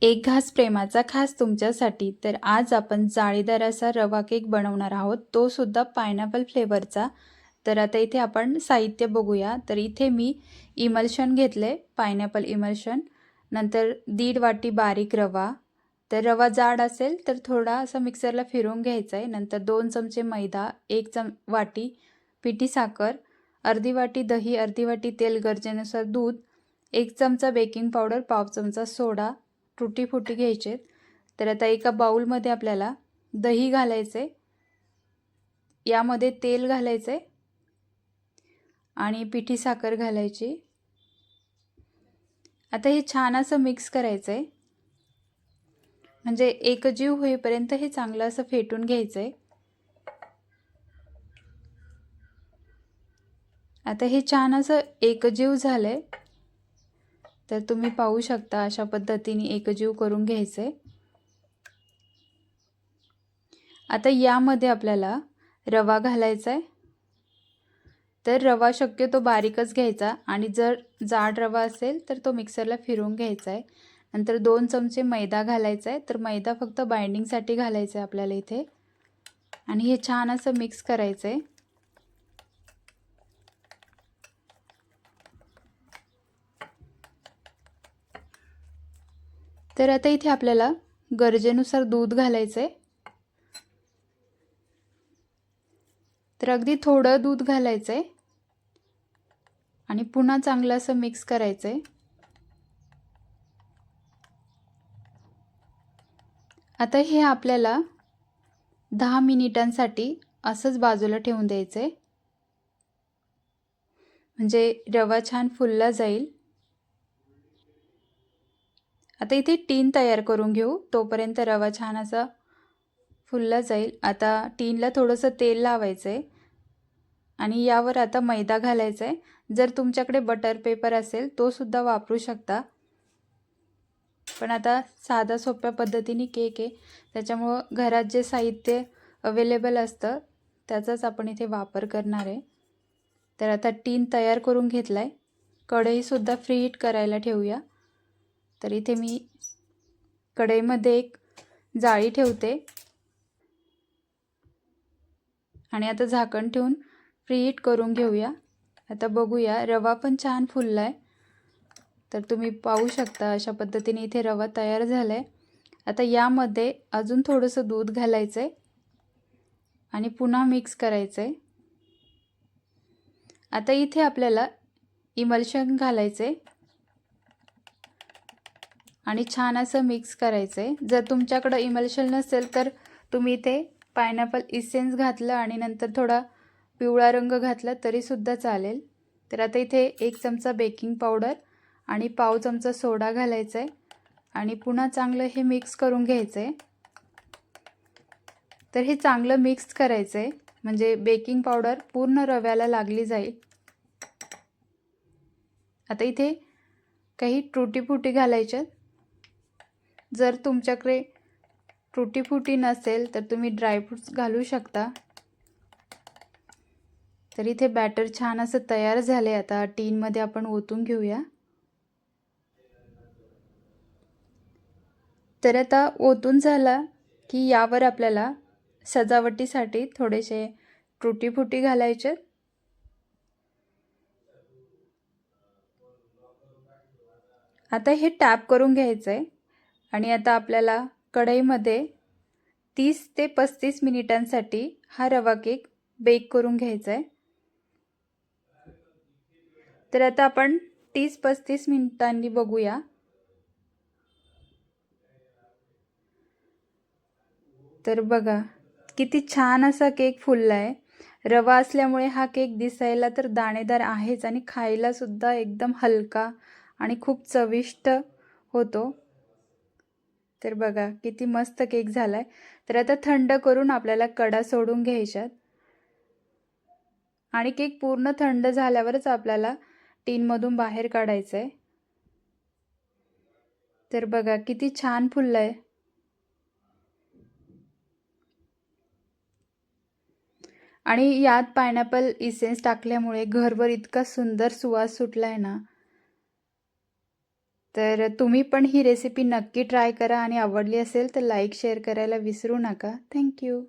एक घास प्रेमाचा खास तुमच्यासाठी. तर आज आपण जाळीदार असा रवा केक बनवणार आहोत, तो सुद्धा पायनॅपल फ्लेवरचा. तर आता इथे आपण साहित्य बघूया. तर इथे मी इमल्शन घेतले, पायनॅपल इमल्शन. नंतर 1.5 वाटी बारीक रवा. तर रवा जाड असेल तर थोडा असा मिक्सरला फिरवून घ्यायचा आहे. नंतर 2 चमचे मैदा, 1 वाटी पिठी साखर, अर्धी वाटी दही, अर्धी वाटी तेल, गरजेनुसार दूध, 1 चमचा बेकिंग पावडर, पाव चमचा सोडा, टुटी फुटी घ्यायचे. तर आता एका बाउलमध्ये आपल्याला दही घालायचे, यामध्ये तेल घालायचे आणि पिठी साखर घालायची. आता हे छान असं मिक्स करायचं आहे, म्हणजे एकजीव होईपर्यंत हे चांगलं असं फेटून घ्यायचं आहे. आता हे छान असं एकजीव झालंय, तर तुम्ही पाहू शकता अशा पद्धतीने एकजीव करून घ्यायचे. आता यामध्ये आपल्याला रवा घालायचा आहे. तर रवा शक्यतो बारीकच घ्यायचा आणि जर जाड रवा असेल तर तो मिक्सरला फिरवून घ्यायचा आहे. नंतर 2 चमचे मैदा घालायचा आहे. तर मैदा फक्त बाइंडिंगसाठी घालायचा आहे आपल्याला इथे. आणि हे छान असं मिक्स करायचं आहे. तर आता इथे आपल्याला गरजेनुसार दूध घालायचं आहे. तर अगदी थोडं दूध घालायचं आहे आणि पुन्हा चांगलं असं मिक्स करायचं आहे. आता हे आपल्याला 10 मिनिटांसाठी असंच बाजूला ठेवून द्यायचं आहे, म्हणजे रवा छान फुलला जाईल. आता इथे टीन तयार करून घेऊ, तोपर्यंत रवा छान असा फुलला जाईल. आता टीनला थोडंसं तेल लावायचं आहे आणि यावर आता मैदा घालायचा आहे. जर तुमच्याकडे बटर पेपर असेल तो सुद्धा वापरू शकता, पण आता साधा सोप्या पद्धतीने केक आहे, त्याच्यामुळं घरात जे साहित्य अवेलेबल असतं त्याचाच आपण इथे वापर करणार आहे. तर आता टीन तयार करून घेतला आहे. कढईसुद्धा फ्री हीट करायला ठेवूया. तर इथे मी कढईमध्ये एक जाळी ठेवते आणि आता झाकण ठेवून फ्री हीट करून घेऊया. आता बघूया, रवा पण छान फुलला आहे. तर तुम्ही पाहू शकता अशा पद्धतीने इथे रवा तयार झाला आहे. आता यामध्ये अजून थोडंसं दूध घालायचं आहे आणि पुन्हा मिक्स करायचं आहे. आता इथे आपल्याला इमल्शन घालायचं आहे आणि छान असं मिक्स करायचं आहे. जर तुमच्याकडं इमल्शन नसेल तर तुम्ही इथे पायनॅपल इसेन्स घातलं आणि नंतर थोडा पिवळा रंग घातला तरीसुद्धा चालेल. तर आता इथे 1 चमचा बेकिंग पावडर आणि पाव चमचा सोडा घालायचा आहे आणि पुन्हा चांगलं हे मिक्स करून घ्यायचं आहे. तर हे चांगलं मिक्स करायचं आहे, म्हणजे बेकिंग पावडर पूर्ण रव्याला लागली जाईल. आता इथे काही टुटी फुटी घालायच्यात. जर तुमच्याकडे टुटी फुटी नसेल तर तुम्ही ड्रायफ्रूट्स घालू शकता. तर इथे बॅटर छान असं तयार झाले. आता टीनमध्ये आपण ओतून घेऊया. तर आता ओतून झाला की यावर आपल्याला सजावटीसाठी थोडेसे टुटी फुटी घालायचे. आता हे टॅप करून घ्यायचं आहे आणि आता आपल्याला कढईमध्ये 30 ते 35 मिनिटांसाठी हा रवा केक बेक करून घ्यायचा आहे. तर आता आपण 30-35 मिनिटांनी बघूया. तर बघा किती छान असा केक फुलला आहे. रवा असल्यामुळे हा केक दिसायला तर दाणेदार आहेच आणि खायला सुद्धा एकदम हलका आणि खूप चविष्ट होतो. तर बघा किती मस्त केक झालाय. तर आता थंड करून आपल्याला कडा सोडून घ्यायच्यात आणि केक पूर्ण थंड झाल्यावरच आपल्याला टीनमधून बाहेर काढायचं आहे. तर बघा किती छान फुललाय. आणि यात पायनॅपल इसेन्स टाकल्यामुळे घरभर इतका सुंदर सुवास सुटलाय ना. तर तुम्ही पण ही रेसिपी नक्की ट्राय करा आणि आवडली असेल तर लाईक शेअर करायला विसरू नका. थँक्यू.